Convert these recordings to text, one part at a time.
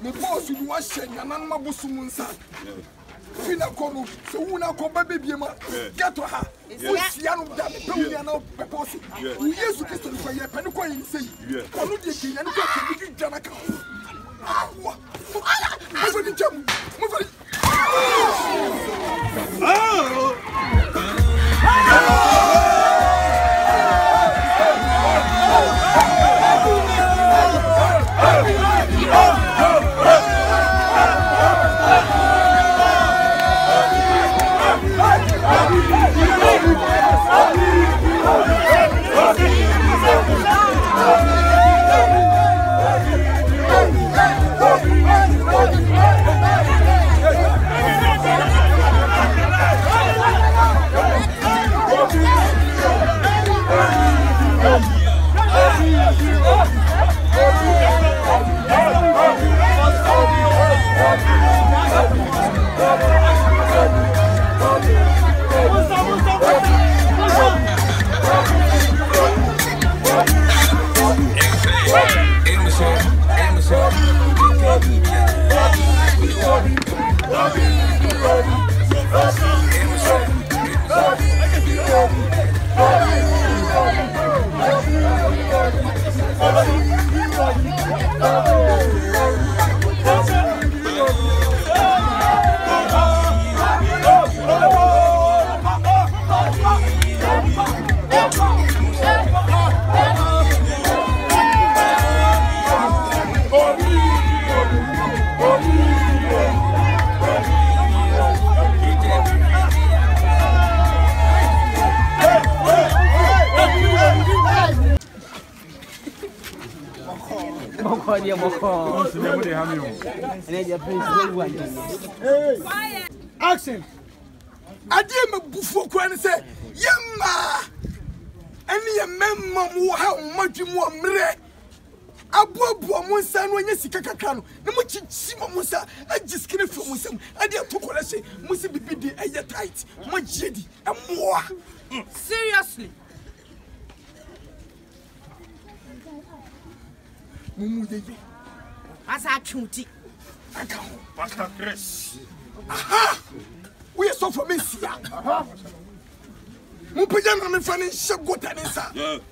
Me boss you want sheng na nan mabusu munsa. Fina kono so una ko ba bebiema. Get to her. Usia no da me pe una na be boss. Yesu Kristo ko ye pe ko yin sei. Kono de ki na ko ke bi jana ka. Mo fa di jam. Mo fa. Action! I did my buffo and say, Yamma! Any a member who have much more mre. Abu Monsan when you see Kakano, no much Simosa, I just can't from Muslim. I dare to say, Musi be a tight, much jedi, and more. Seriously. Mumu, as I chuti. I come, Pastor Chris. Aha! We are so for Messia. Mupajano, my friend, is so good at this.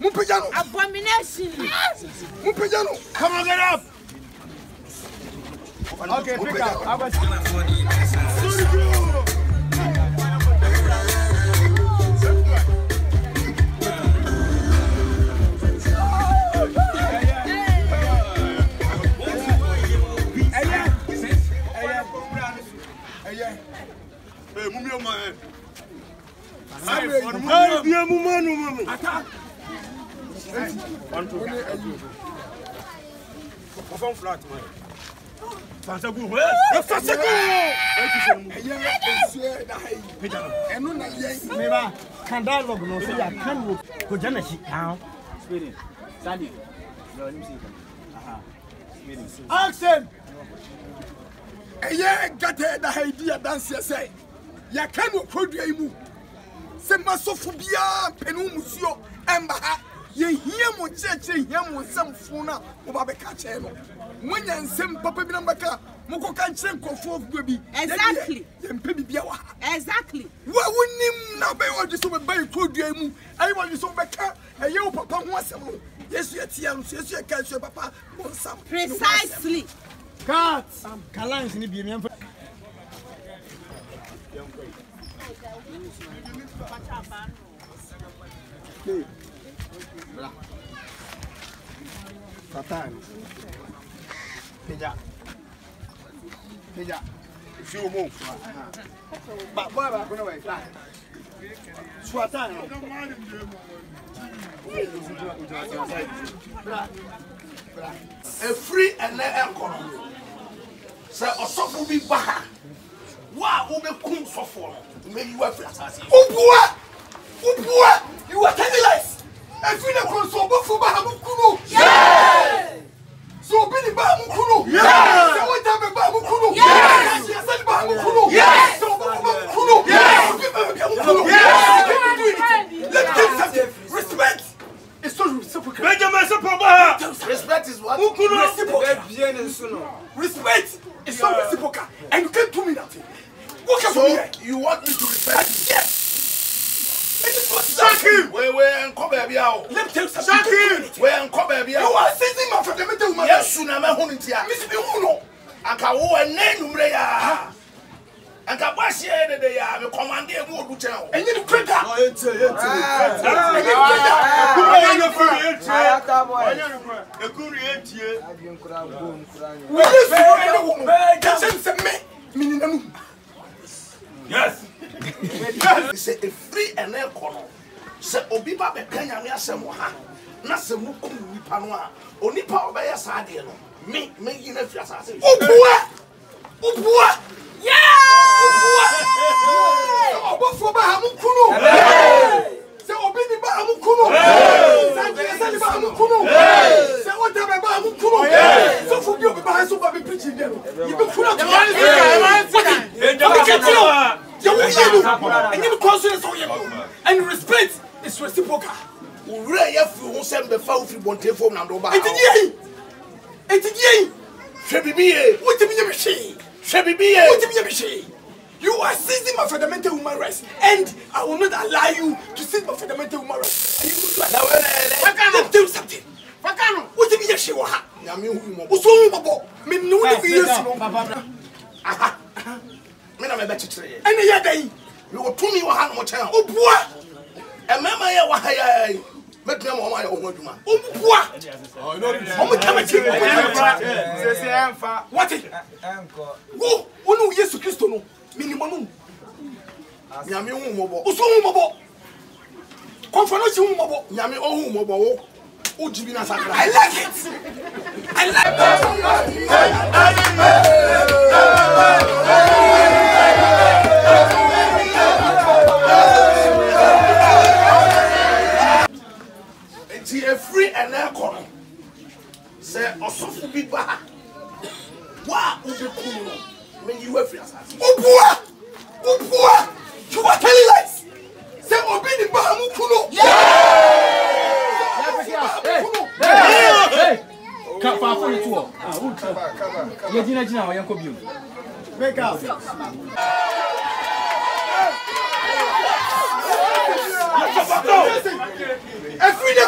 Mupajano, abomination. Mupajano, Come on, get up. okay, pick up. Action! Got the idea dance say. Ya kanu kodua imu. Se masofobia penu musio emba ye hia mo cheche hia mo samfo na oba be ka che no. Munya nsem papa bi na mbaka moko ka che nkofo of bi. Exactly. Ye mpe bibia wa. Exactly. Wa wonim na be wo so be bai kodua imu. Ai wo so be ka eye wo papa ho asem no. Yesu etia no Yesu e ka so papa won sam. Precisely. Cut. Kalans ni bi me Satan. Peja. Show mo. Ba ba kuna wa fly. Swatan. A free and let economy. Say Osofu bi ba. Wa ube kum sofo. Me you are free. Ubua! You are telling lies! And feel the consul for Bahamukuno! Yes! So Billy Bahamukuno! Yes! So what time Bahamukuno? Yes! Yes! Bahamukuno! Yes! So Bahamukuno! Yes! Let me tell you something. Respect is so reciprocal. Respect is what? Reciprocal. Respect is so reciprocal. And you can't do me nothing. So you want me to respect? Yes! Shaki! And come baby out. Let me tell you something. Shaki! And come baby out. You are seizing my fundamental woman. Yes, soon I'm a huntia. Miss Biuno. And can wo and name Umrea. And can wash here the yard, the commander of Wood Channel. And you print that. Yes. Say a free and air corner. Say Obiba Bekanya Samoha. Nasamu Panoa. Only power by a sardine. Me, you know, Ubua! Yeah! Ubua for Bahamukuno! Say Obini Bahamukuno! Say Bahamukuno! Say what time Bahamukuno! So for you, Bahasu Baby preaching them. You be full of and respect is reciprocal. Ure ya fu ho sem be fa ofri bonte fom na ndo ba. Etiye. Shebibiye. What do you mean? Shebibiye. What do you mean? You are seizing my fundamental human rights, and I will not allow you to seize my fundamental human rights. And you will do that. Let me tell you something. What do you mean? She was ha. Yami hu mo. Uso babo. Me no dey use no. Aha. Me na me be chichire. Ene ya dai. You go to me wa ha no chen. Obua. E mema ye wa ha ya. Metu mo ma ye ho aduma. Obua. Omo tamachi. Say emfa. What? Enko. Go. Onu Yesu Kristo no. Minimum. Nyame hu mo bo. Uso hu mo bo. Konfano chi hu mo bo. Nyame o hu mo bo wo. O jibi na sakra. I like it. I like it. A free and air corner. Say Osofu bi ba. Wa ube kuno. Me you are free assassin. Ubua! You are telling lies! Say Obini Bahamukuno! Hey! Come for the tour. You're Gina, I am Kobu. Make up. Every day,